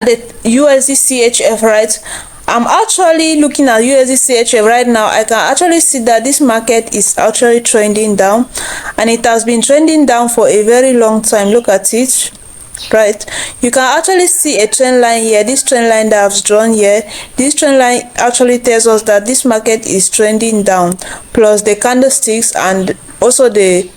the USDCHF, right? I'm actually looking at USDCHF right now. I can actually see that this market is actually trending down, and it has been trending down for a very long time. Look at it, right? You can actually see a trend line here. This trend line that I've drawn here, this trend line actually tells us that this market is trending down, plus the candlesticks and also the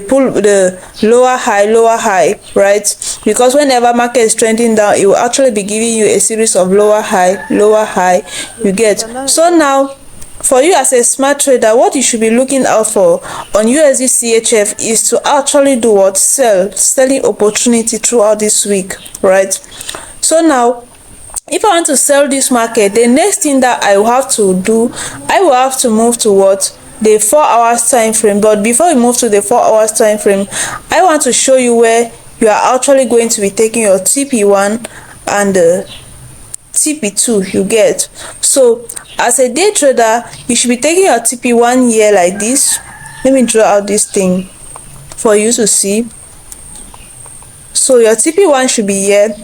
pull, the lower high, right? Because whenever market is trending down, it will actually be giving you a series of lower high, you get. So now, for you as a smart trader, what you should be looking out for on USDCHF is to actually do what? Selling opportunity throughout this week, right? So now, if I want to sell this market, the next thing that I will have to do, I will have to move to what? The 4 hours time frame. But before we move to the 4 hours time frame, I want to show you where you are actually going to be taking your TP1 and TP2, you get. So as a day trader, you should be taking your TP1 here like this. Let me draw out this thing for you to see. So your TP1 should be here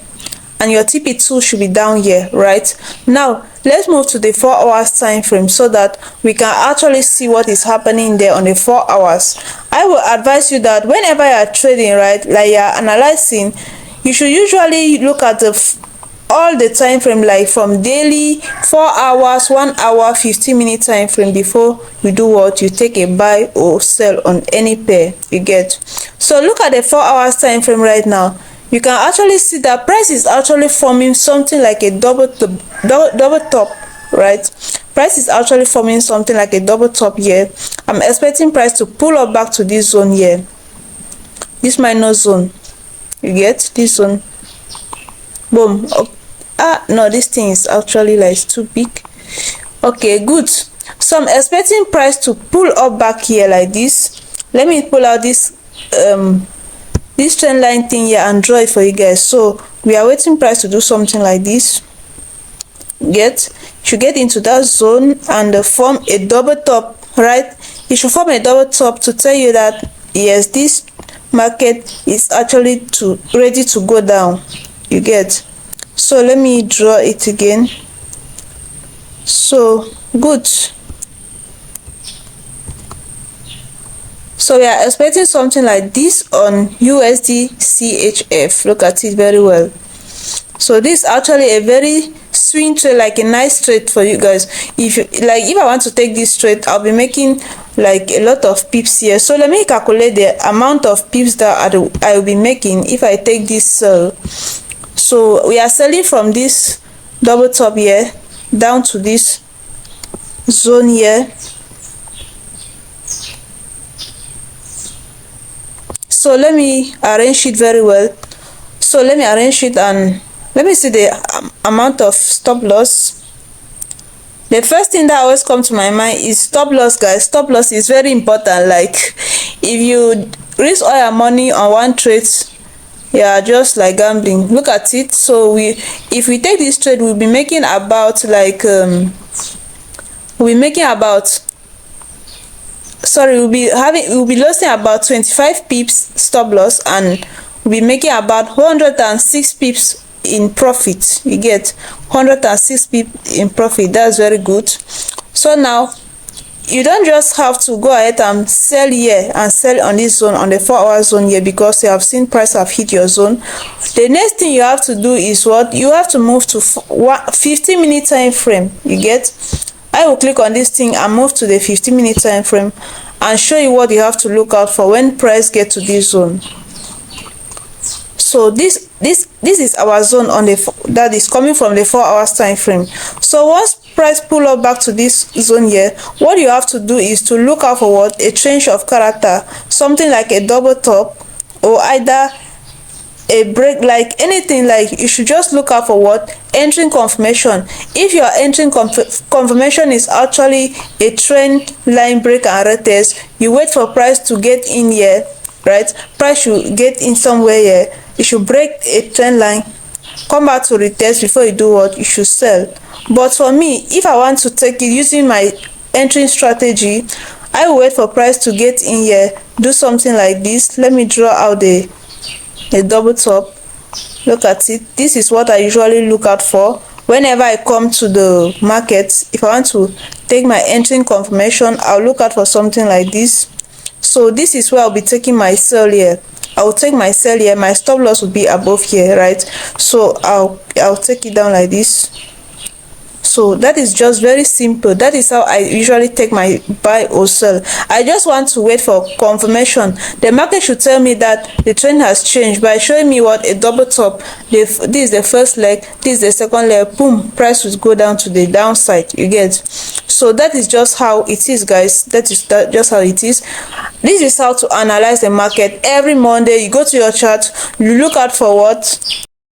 and your TP2 should be down here, right? Now let's move to the 4 hours time frame so that we can actually see what is happening there on the 4 hours. I will advise you that whenever you are trading, right, like you are analyzing, you should usually look at all the time frame, like from daily, 4 hours, 1 hour, 15-minute time frame before you do what? You take a buy or sell on any pair, you get. So look at the 4 hours time frame right now. You can actually see that price is actually forming something like a double top, right? Price is actually forming something like a double top here. I'm expecting price to pull up back to this zone here, this minus zone, you get, this zone. Boom. No, this thing is actually like too big. Okay, good. So I'm expecting price to pull up back here like this. Let me pull out this trend line thing here and draw it for you guys. So we are waiting price to do something like this. Should get into that zone and form a double top, right? It should form a double top to tell you that yes, this market is actually ready to go down, you get. So let me draw it again. So good. So we are expecting something like this on USDCHF. Look at it very well. So this is actually a very swing trade, like a nice trade for you guys. If I want to take this trade, I'll be making like a lot of pips here. So let me calculate the amount of pips that I will be making if I take this sell. So we are selling from this double top here down to this zone here. So let me arrange it very well. So let me arrange it and let me see the amount of stop loss. The first thing that always comes to my mind is stop loss, guys. Stop loss is very important. Like if you risk all your money on one trade, yeah, just like gambling. Look at it. So if we take this trade, we'll be making about like we'll be losing about 25 pips stop loss, and we'll be making about 106 pips in profit. You get 106 pips in profit. That's very good. So now you don't just have to go ahead and sell here and sell on this zone, on the 4 hour zone here, because you have seen price have hit your zone. The next thing you have to do is what? You have to move to 15-minute time frame, you get. I will click on this thing and move to the 15-minute time frame and show you what you have to look out for when price get to this zone. So this is our zone on that is coming from the 4 hours time frame. So once price pull up back to this zone here, what you have to do is to look out for what? A change of character, something like a double top or either a break, like anything. Like you should just look out for what? Entering confirmation. If your entering confirmation is actually a trend line break and retest, you wait for price to get in here, right? Price should get in somewhere here. You should break a trend line, come back to retest before you do what? You should sell. But for me, if I want to take it using my entering strategy, I will wait for price to get in here, do something like this. Let me draw out a double top. Look at it. This is what I usually look out for whenever I come to the market. If I want to take my entering confirmation, I'll look out for something like this. So this is where I'll be taking my sell here. I'll take my sell here. My stop loss will be above here, right? So I'll take it down like this. So that is just very simple. That is how I usually take my buy or sell. I just want to wait for confirmation. The market should tell me that the trend has changed by showing me what a double top. This is the first leg, this is the second leg. Boom, price will go down to the downside. You get? So that is just how it is, guys. That is just how it is. This is how to analyze the market. Every Monday you go to your chart, you look out for what